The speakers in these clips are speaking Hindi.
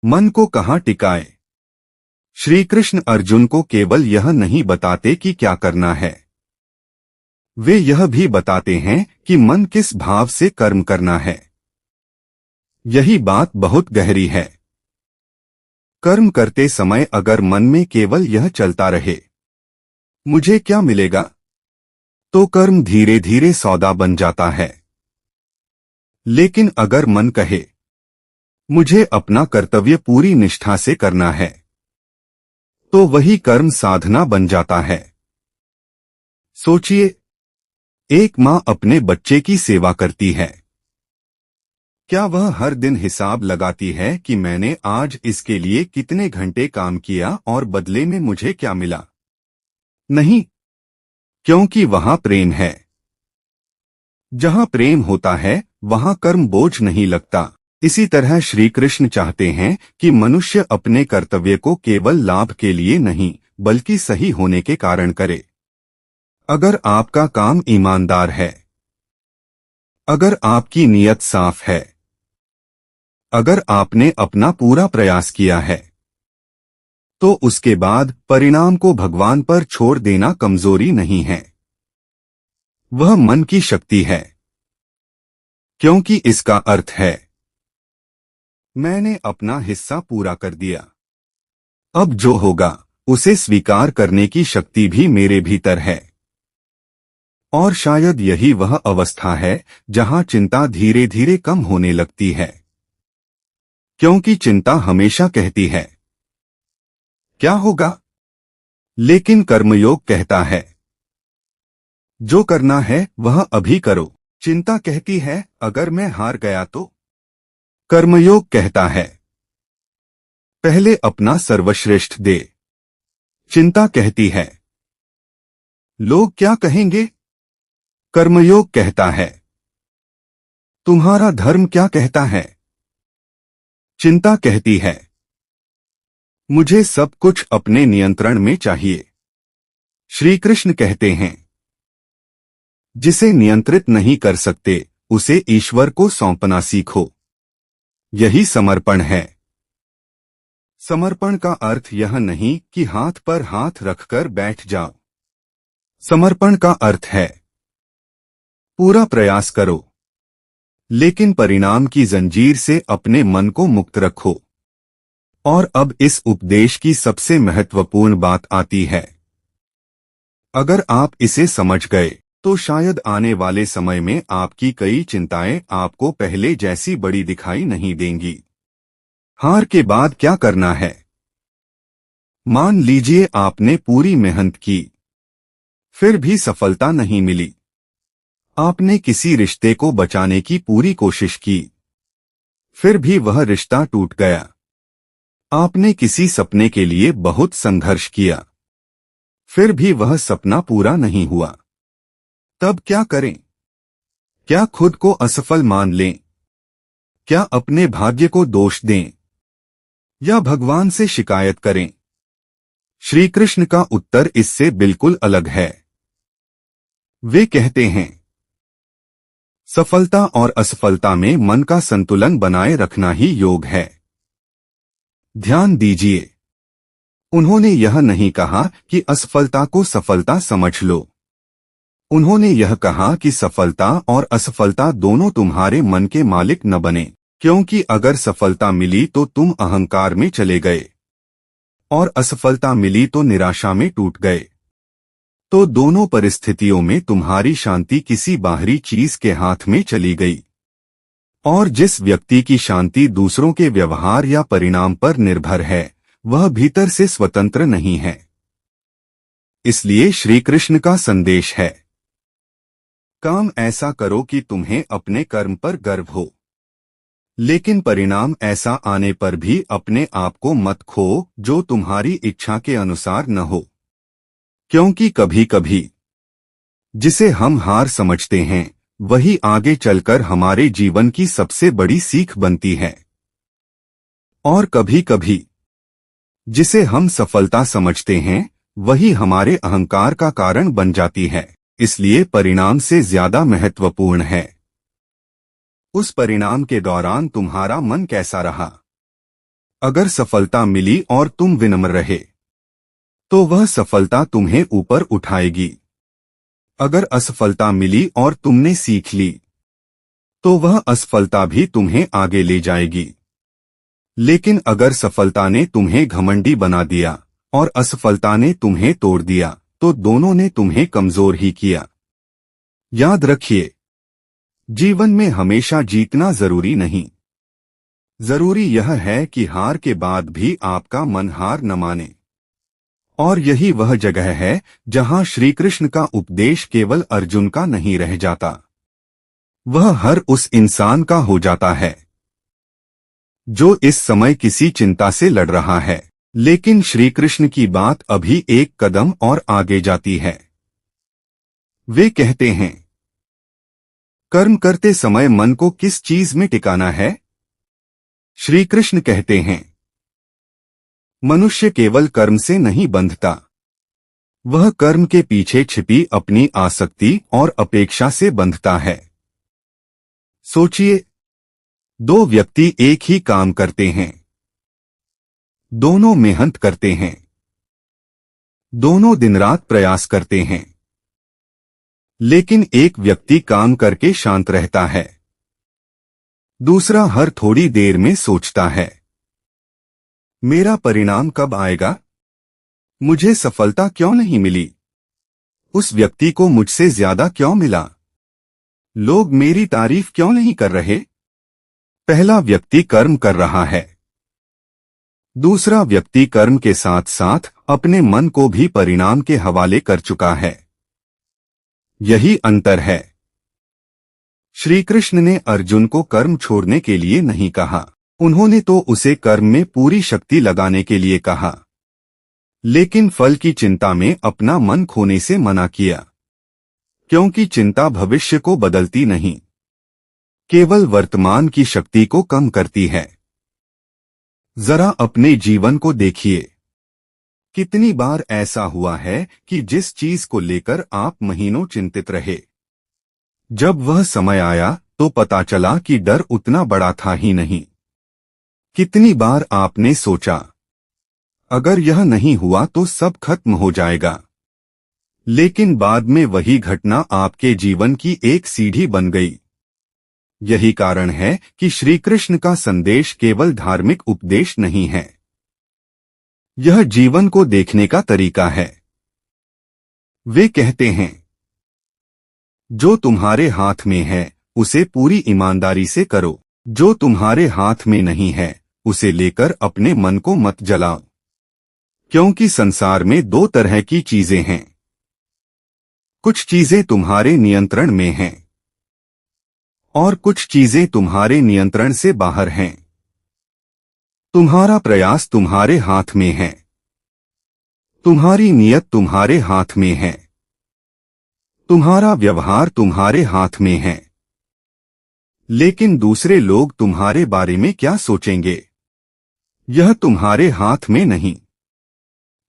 मन को कहाँ टिकाए। श्री कृष्ण अर्जुन को केवल यह नहीं बताते कि क्या करना है, वे यह भी बताते हैं कि मन किस भाव से कर्म करना है। यही बात बहुत गहरी है। कर्म करते समय अगर मन में केवल यह चलता रहे, मुझे क्या मिलेगा, तो कर्म धीरे धीरे सौदा बन जाता है। लेकिन अगर मन कहे, मुझे अपना कर्तव्य पूरी निष्ठा से करना है, तो वही कर्म साधना बन जाता है। सोचिए, एक मां अपने बच्चे की सेवा करती है। क्या वह हर दिन हिसाब लगाती है कि मैंने आज इसके लिए कितने घंटे काम किया और बदले में मुझे क्या मिला? नहीं, क्योंकि वहां प्रेम है। जहां प्रेम होता है वहां कर्म बोझ नहीं लगता। इसी तरह श्री कृष्ण चाहते हैं कि मनुष्य अपने कर्तव्य को केवल लाभ के लिए नहीं बल्कि सही होने के कारण करे। अगर आपका काम ईमानदार है, अगर आपकी नीयत साफ है, अगर आपने अपना पूरा प्रयास किया है, तो उसके बाद परिणाम को भगवान पर छोड़ देना कमजोरी नहीं है, वह मन की शक्ति है। क्योंकि इसका अर्थ है, मैंने अपना हिस्सा पूरा कर दिया, अब जो होगा उसे स्वीकार करने की शक्ति भी मेरे भीतर है। और शायद यही वह अवस्था है जहां चिंता धीरे धीरे कम होने लगती है। क्योंकि चिंता हमेशा कहती है, क्या होगा? लेकिन कर्मयोग कहता है, जो करना है वह अभी करो। चिंता कहती है, अगर मैं हार गया तो? कर्मयोग कहता है, पहले अपना सर्वश्रेष्ठ दे। चिंता कहती है, लोग क्या कहेंगे? कर्मयोग कहता है, तुम्हारा धर्म क्या कहता है? चिंता कहती है, मुझे सब कुछ अपने नियंत्रण में चाहिए। श्री कृष्ण कहते हैं, जिसे नियंत्रित नहीं कर सकते उसे ईश्वर को सौंपना सीखो। यही समर्पण है। समर्पण का अर्थ यह नहीं कि हाथ पर हाथ रखकर बैठ जाओ। समर्पण का अर्थ है, पूरा प्रयास करो, लेकिन परिणाम की जंजीर से अपने मन को मुक्त रखो। और अब इस उपदेश की सबसे महत्वपूर्ण बात आती है। अगर आप इसे समझ गए तो शायद आने वाले समय में आपकी कई चिंताएं आपको पहले जैसी बड़ी दिखाई नहीं देंगी। हार के बाद क्या करना है? मान लीजिए आपने पूरी मेहनत की, फिर भी सफलता नहीं मिली। आपने किसी रिश्ते को बचाने की पूरी कोशिश की, फिर भी वह रिश्ता टूट गया। आपने किसी सपने के लिए बहुत संघर्ष किया, फिर भी वह सपना पूरा नहीं हुआ। तब क्या करें? क्या खुद को असफल मान लें? क्या अपने भाग्य को दोष दें? या भगवान से शिकायत करें? श्री कृष्ण का उत्तर इससे बिल्कुल अलग है। वे कहते हैं, सफलता और असफलता में मन का संतुलन बनाए रखना ही योग है। ध्यान दीजिए, उन्होंने यह नहीं कहा कि असफलता को सफलता समझ लो। उन्होंने यह कहा कि सफलता और असफलता दोनों तुम्हारे मन के मालिक न बने। क्योंकि अगर सफलता मिली तो तुम अहंकार में चले गए, और असफलता मिली तो निराशा में टूट गए। तो दोनों परिस्थितियों में तुम्हारी शांति किसी बाहरी चीज के हाथ में चली गई। और जिस व्यक्ति की शांति दूसरों के व्यवहार या परिणाम पर निर्भर है, वह भीतर से स्वतंत्र नहीं है। इसलिए श्री कृष्ण का संदेश है, काम ऐसा करो कि तुम्हें अपने कर्म पर गर्व हो, लेकिन परिणाम ऐसा आने पर भी अपने आप को मत खो जो तुम्हारी इच्छा के अनुसार न हो। क्योंकि कभी कभी जिसे हम हार समझते हैं वही आगे चलकर हमारे जीवन की सबसे बड़ी सीख बनती है। और कभी कभी जिसे हम सफलता समझते हैं वही हमारे अहंकार का कारण बन जाती है। इसलिए परिणाम से ज्यादा महत्वपूर्ण है उस परिणाम के दौरान तुम्हारा मन कैसा रहा। अगर सफलता मिली और तुम विनम्र रहे तो वह सफलता तुम्हें ऊपर उठाएगी। अगर असफलता मिली और तुमने सीख ली तो वह असफलता भी तुम्हें आगे ले जाएगी। लेकिन अगर सफलता ने तुम्हें घमंडी बना दिया और असफलता ने तुम्हें तोड़ दिया तो दोनों ने तुम्हें कमजोर ही किया। याद रखिए, जीवन में हमेशा जीतना जरूरी नहीं। जरूरी यह है कि हार के बाद भी आपका मन हार न माने। और यही वह जगह है जहां श्री कृष्ण का उपदेश केवल अर्जुन का नहीं रह जाता, वह हर उस इंसान का हो जाता है जो इस समय किसी चिंता से लड़ रहा है। लेकिन श्री कृष्ण की बात अभी एक कदम और आगे जाती है। वे कहते हैं, कर्म करते समय मन को किस चीज में टिकाना है? श्री कृष्ण कहते हैं, मनुष्य केवल कर्म से नहीं बंधता, वह कर्म के पीछे छिपी अपनी आसक्ति और अपेक्षा से बंधता है। सोचिए, दो व्यक्ति एक ही काम करते हैं, दोनों मेहनत करते हैं, दोनों दिन रात प्रयास करते हैं, लेकिन एक व्यक्ति काम करके शांत रहता है, दूसरा हर थोड़ी देर में सोचता है, मेरा परिणाम कब आएगा? मुझे सफलता क्यों नहीं मिली? उस व्यक्ति को मुझसे ज्यादा क्यों मिला? लोग मेरी तारीफ क्यों नहीं कर रहे? पहला व्यक्ति कर्म कर रहा है, दूसरा व्यक्ति कर्म के साथ साथ अपने मन को भी परिणाम के हवाले कर चुका है। यही अंतर है। श्री कृष्ण ने अर्जुन को कर्म छोड़ने के लिए नहीं कहा, उन्होंने तो उसे कर्म में पूरी शक्ति लगाने के लिए कहा, लेकिन फल की चिंता में अपना मन खोने से मना किया, क्योंकि चिंता भविष्य को बदलती नहीं, केवल वर्तमान की शक्ति को कम करती है। जरा अपने जीवन को देखिए, कितनी बार ऐसा हुआ है कि जिस चीज को लेकर आप महीनों चिंतित रहे, जब वह समय आया तो पता चला कि डर उतना बड़ा था ही नहीं। कितनी बार आपने सोचा, अगर यह नहीं हुआ तो सब खत्म हो जाएगा, लेकिन बाद में वही घटना आपके जीवन की एक सीढ़ी बन गई। यही कारण है कि श्री कृष्ण का संदेश केवल धार्मिक उपदेश नहीं है, यह जीवन को देखने का तरीका है। वे कहते हैं, जो तुम्हारे हाथ में है उसे पूरी ईमानदारी से करो, जो तुम्हारे हाथ में नहीं है उसे लेकर अपने मन को मत जलाओ, क्योंकि संसार में दो तरह की चीजें हैं, कुछ चीजें तुम्हारे नियंत्रण में हैं और कुछ चीजें तुम्हारे नियंत्रण से बाहर हैं। तुम्हारा प्रयास तुम्हारे हाथ में है, तुम्हारी नीयत तुम्हारे हाथ में है, तुम्हारा व्यवहार तुम्हारे हाथ में है, लेकिन दूसरे लोग तुम्हारे बारे में क्या सोचेंगे, यह तुम्हारे हाथ में नहीं।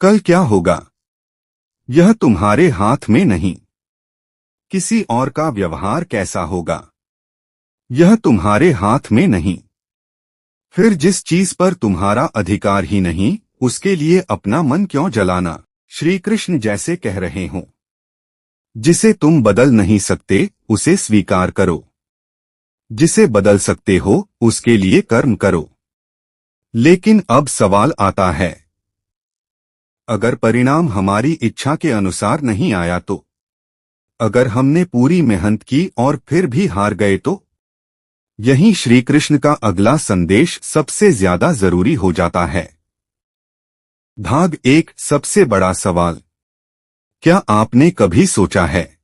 कल क्या होगा, यह तुम्हारे हाथ में नहीं। किसी और का व्यवहार कैसा होगा, यह तुम्हारे हाथ में नहीं। फिर जिस चीज पर तुम्हारा अधिकार ही नहीं, उसके लिए अपना मन क्यों जलाना? श्री कृष्ण जैसे कह रहे हों, जिसे तुम बदल नहीं सकते उसे स्वीकार करो, जिसे बदल सकते हो उसके लिए कर्म करो। लेकिन अब सवाल आता है, अगर परिणाम हमारी इच्छा के अनुसार नहीं आया तो? अगर हमने पूरी मेहनत की और फिर भी हार गए तो? यही श्री कृष्ण का अगला संदेश सबसे ज्यादा जरूरी हो जाता है। भाग 1, सबसे बड़ा सवाल। क्या आपने कभी सोचा है,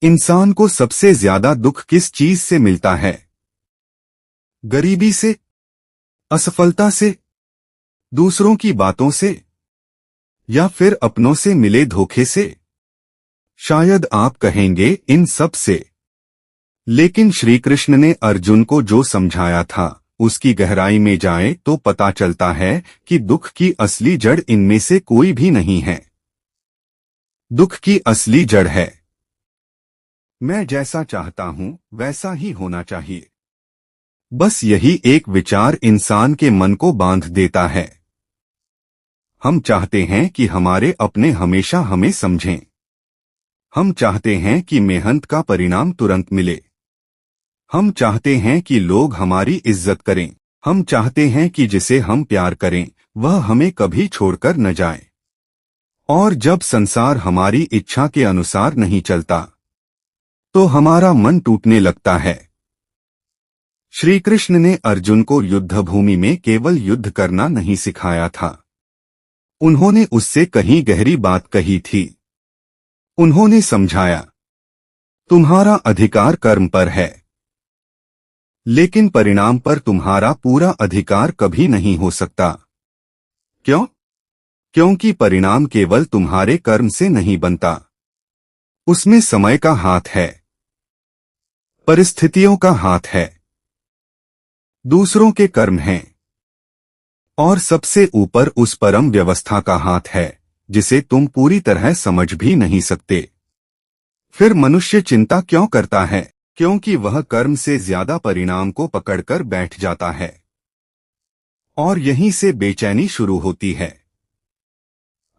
इंसान को सबसे ज्यादा दुख किस चीज से मिलता है? गरीबी से, असफलता से, दूसरों की बातों से, या फिर अपनों से मिले धोखे से? शायद आप कहेंगे इन सब से, लेकिन श्री कृष्ण ने अर्जुन को जो समझाया था उसकी गहराई में जाए तो पता चलता है कि दुख की असली जड़ इनमें से कोई भी नहीं है। दुख की असली जड़ है, मैं जैसा चाहता हूं वैसा ही होना चाहिए। बस यही एक विचार इंसान के मन को बांध देता है। हम चाहते हैं कि हमारे अपने हमेशा हमें समझें। हम चाहते हैं कि मेहनत का परिणाम तुरंत मिले। हम चाहते हैं कि लोग हमारी इज्जत करें। हम चाहते हैं कि जिसे हम प्यार करें वह हमें कभी छोड़कर न जाए। और जब संसार हमारी इच्छा के अनुसार नहीं चलता तो हमारा मन टूटने लगता है। श्री कृष्ण ने अर्जुन को युद्ध भूमि में केवल युद्ध करना नहीं सिखाया था। उन्होंने उससे कहीं गहरी बात कही थी। उन्होंने समझाया, तुम्हारा अधिकार कर्म पर है, लेकिन परिणाम पर तुम्हारा पूरा अधिकार कभी नहीं हो सकता। क्यों? क्योंकि परिणाम केवल तुम्हारे कर्म से नहीं बनता। उसमें समय का हाथ है, परिस्थितियों का हाथ है, दूसरों के कर्म हैं, और सबसे ऊपर उस परम व्यवस्था का हाथ है जिसे तुम पूरी तरह समझ भी नहीं सकते। फिर मनुष्य चिंता क्यों करता है? क्योंकि वह कर्म से ज्यादा परिणाम को पकड़कर बैठ जाता है, और यहीं से बेचैनी शुरू होती है।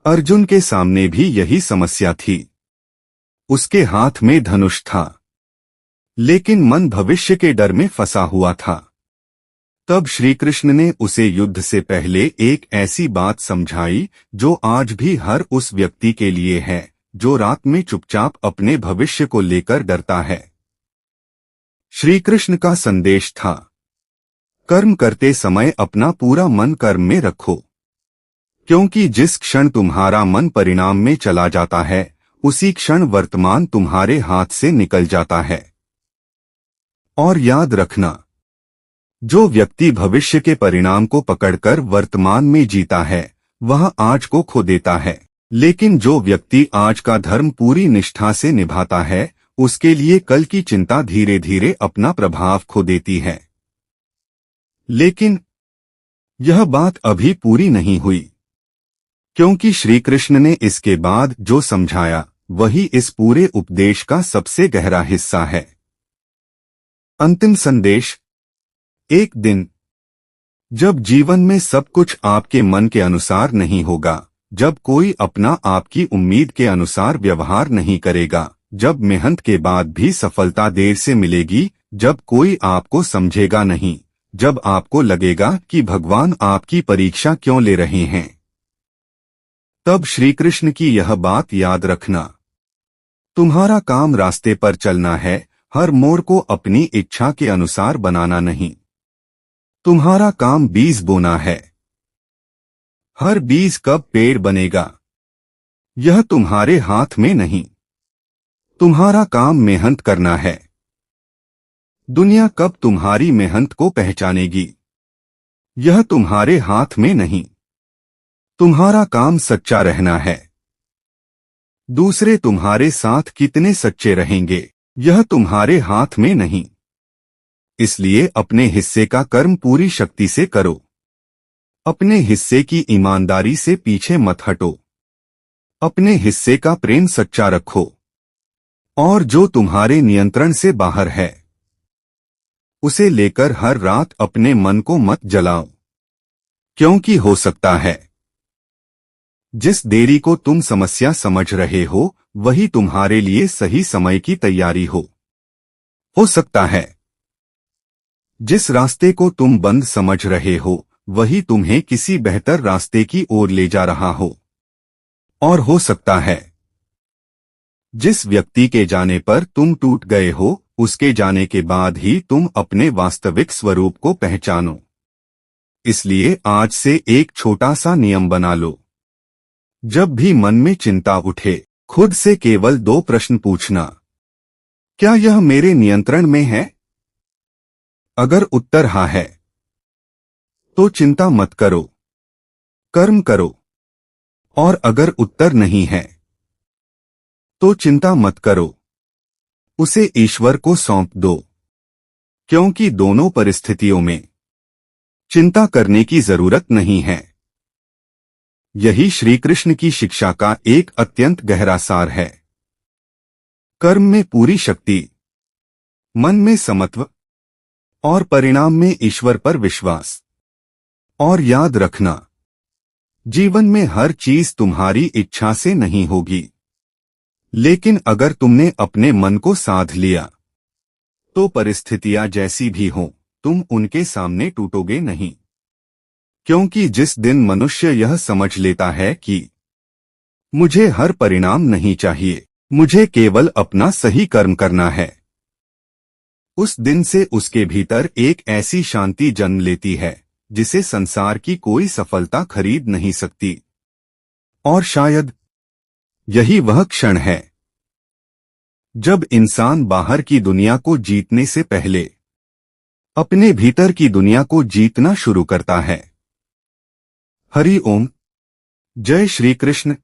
अर्जुन के सामने भी यही समस्या थी। उसके हाथ में धनुष था, लेकिन मन भविष्य के डर में फंसा हुआ था। तब श्री कृष्ण ने उसे युद्ध से पहले एक ऐसी बात समझाई जो आज भी हर उस व्यक्ति के लिए है जो रात में चुपचाप अपने भविष्य को लेकर डरता है। श्री कृष्ण का संदेश था, कर्म करते समय अपना पूरा मन कर्म में रखो, क्योंकि जिस क्षण तुम्हारा मन परिणाम में चला जाता है उसी क्षण वर्तमान तुम्हारे हाथ से निकल जाता है। और याद रखना, जो व्यक्ति भविष्य के परिणाम को पकड़कर वर्तमान में जीता है वह आज को खो देता है, लेकिन जो व्यक्ति आज का धर्म पूरी निष्ठा से निभाता है उसके लिए कल की चिंता धीरे धीरे अपना प्रभाव खो देती है। लेकिन यह बात अभी पूरी नहीं हुई, क्योंकि श्री कृष्ण ने इसके बाद जो समझाया वही इस पूरे उपदेश का सबसे गहरा हिस्सा है। अंतिम संदेश। एक दिन जब जीवन में सब कुछ आपके मन के अनुसार नहीं होगा, जब कोई अपना आपकी उम्मीद के अनुसार व्यवहार नहीं करेगा, जब मेहनत के बाद भी सफलता देर से मिलेगी, जब कोई आपको समझेगा नहीं, जब आपको लगेगा कि भगवान आपकी परीक्षा क्यों ले रहे हैं, तब श्री कृष्ण की यह बात याद रखना, तुम्हारा काम रास्ते पर चलना है, हर मोड़ को अपनी इच्छा के अनुसार बनाना नहीं। तुम्हारा काम बीज बोना है। हर बीज कब पेड़ बनेगा यह तुम्हारे हाथ में नहीं। तुम्हारा काम मेहनत करना है। दुनिया कब तुम्हारी मेहनत को पहचानेगी यह तुम्हारे हाथ में नहीं। तुम्हारा काम सच्चा रहना है। दूसरे तुम्हारे साथ कितने सच्चे रहेंगे यह तुम्हारे हाथ में नहीं। इसलिए अपने हिस्से का कर्म पूरी शक्ति से करो। अपने हिस्से की ईमानदारी से पीछे मत हटो। अपने हिस्से का प्रेम सच्चा रखो, और जो तुम्हारे नियंत्रण से बाहर है उसे लेकर हर रात अपने मन को मत जलाओ, क्योंकि हो सकता है जिस देरी को तुम समस्या समझ रहे हो वही तुम्हारे लिए सही समय की तैयारी हो सकता है जिस रास्ते को तुम बंद समझ रहे हो वही तुम्हें किसी बेहतर रास्ते की ओर ले जा रहा हो। और हो सकता है जिस व्यक्ति के जाने पर तुम टूट गए हो उसके जाने के बाद ही तुम अपने वास्तविक स्वरूप को पहचानो। इसलिए आज से एक छोटा सा नियम बना लो। जब भी मन में चिंता उठे खुद से केवल 2 प्रश्न पूछना, क्या यह मेरे नियंत्रण में है? अगर उत्तर हाँ है तो चिंता मत करो, कर्म करो। और अगर उत्तर नहीं है तो चिंता मत करो, उसे ईश्वर को सौंप दो, क्योंकि दोनों परिस्थितियों में चिंता करने की जरूरत नहीं है। यही श्री कृष्ण की शिक्षा का एक अत्यंत गहरा सार है। कर्म में पूरी शक्ति, मन में समत्व, और परिणाम में ईश्वर पर विश्वास। और याद रखना, जीवन में हर चीज तुम्हारी इच्छा से नहीं होगी, लेकिन अगर तुमने अपने मन को साध लिया तो परिस्थितियां जैसी भी हों, तुम उनके सामने टूटोगे नहीं। क्योंकि जिस दिन मनुष्य यह समझ लेता है कि मुझे हर परिणाम नहीं चाहिए, मुझे केवल अपना सही कर्म करना है, उस दिन से उसके भीतर एक ऐसी शांति जन्म लेती है जिसे संसार की कोई सफलता खरीद नहीं सकती। और शायद यही वह क्षण है जब इंसान बाहर की दुनिया को जीतने से पहले अपने भीतर की दुनिया को जीतना शुरू करता है। हरि ओम। जय श्री कृष्ण।